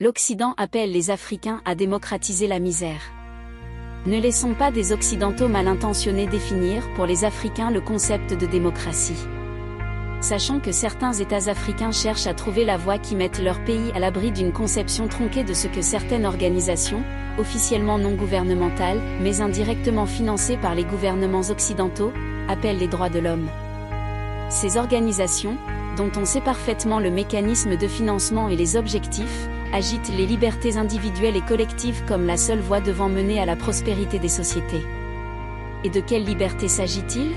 L'Occident appelle les Africains à démocratiser la misère. Ne laissons pas des Occidentaux mal intentionnés définir pour les Africains le concept de démocratie. Sachant que certains États africains cherchent à trouver la voie qui mette leur pays à l'abri d'une conception tronquée de ce que certaines organisations, officiellement non gouvernementales, mais indirectement financées par les gouvernements occidentaux, appellent les droits de l'homme. Ces organisations, dont on sait parfaitement le mécanisme de financement et les objectifs, agitent les libertés individuelles et collectives comme la seule voie devant mener à la prospérité des sociétés. Et de quelle liberté s'agit-il?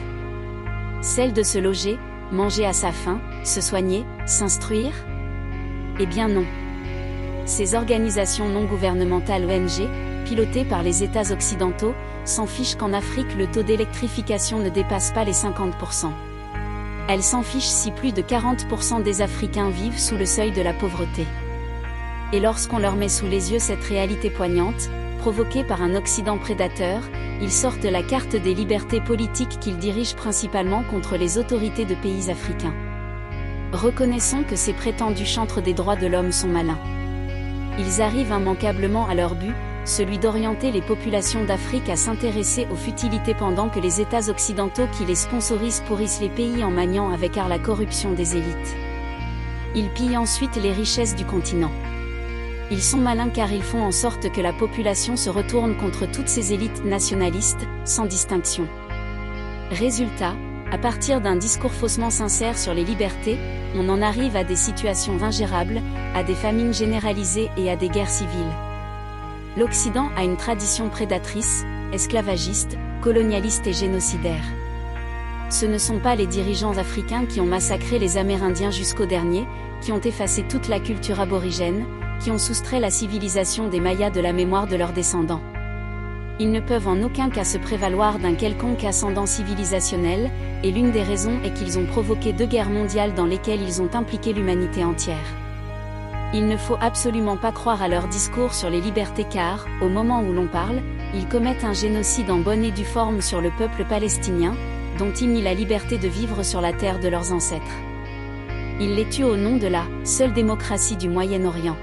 Celle de se loger, manger à sa faim, se soigner, s'instruire? Eh bien non. Ces organisations non gouvernementales ONG, pilotées par les États occidentaux, s'en fichent qu'en Afrique le taux d'électrification ne dépasse pas les 50%. Elles s'en fichent si plus de 40% des Africains vivent sous le seuil de la pauvreté. Et lorsqu'on leur met sous les yeux cette réalité poignante, provoquée par un Occident prédateur, ils sortent la carte des libertés politiques qu'ils dirigent principalement contre les autorités de pays africains. Reconnaissons que ces prétendus chantres des droits de l'homme sont malins. Ils arrivent immanquablement à leur but, celui d'orienter les populations d'Afrique à s'intéresser aux futilités pendant que les États occidentaux qui les sponsorisent pourrissent les pays en maniant avec art la corruption des élites. Ils pillent ensuite les richesses du continent. Ils sont malins car ils font en sorte que la population se retourne contre toutes ces élites nationalistes, sans distinction. Résultat, à partir d'un discours faussement sincère sur les libertés, on en arrive à des situations ingérables, à des famines généralisées et à des guerres civiles. L'Occident a une tradition prédatrice, esclavagiste, colonialiste et génocidaire. Ce ne sont pas les dirigeants africains qui ont massacré les Amérindiens jusqu'au dernier, qui ont effacé toute la culture aborigène, qui ont soustrait la civilisation des Mayas de la mémoire de leurs descendants. Ils ne peuvent en aucun cas se prévaloir d'un quelconque ascendant civilisationnel, et l'une des raisons est qu'ils ont provoqué 2 guerres mondiales dans lesquelles ils ont impliqué l'humanité entière. Il ne faut absolument pas croire à leur discours sur les libertés car, au moment où l'on parle, ils commettent un génocide en bonne et due forme sur le peuple palestinien, dont ils nient la liberté de vivre sur la terre de leurs ancêtres. Ils les tuent au nom de la seule démocratie du Moyen-Orient.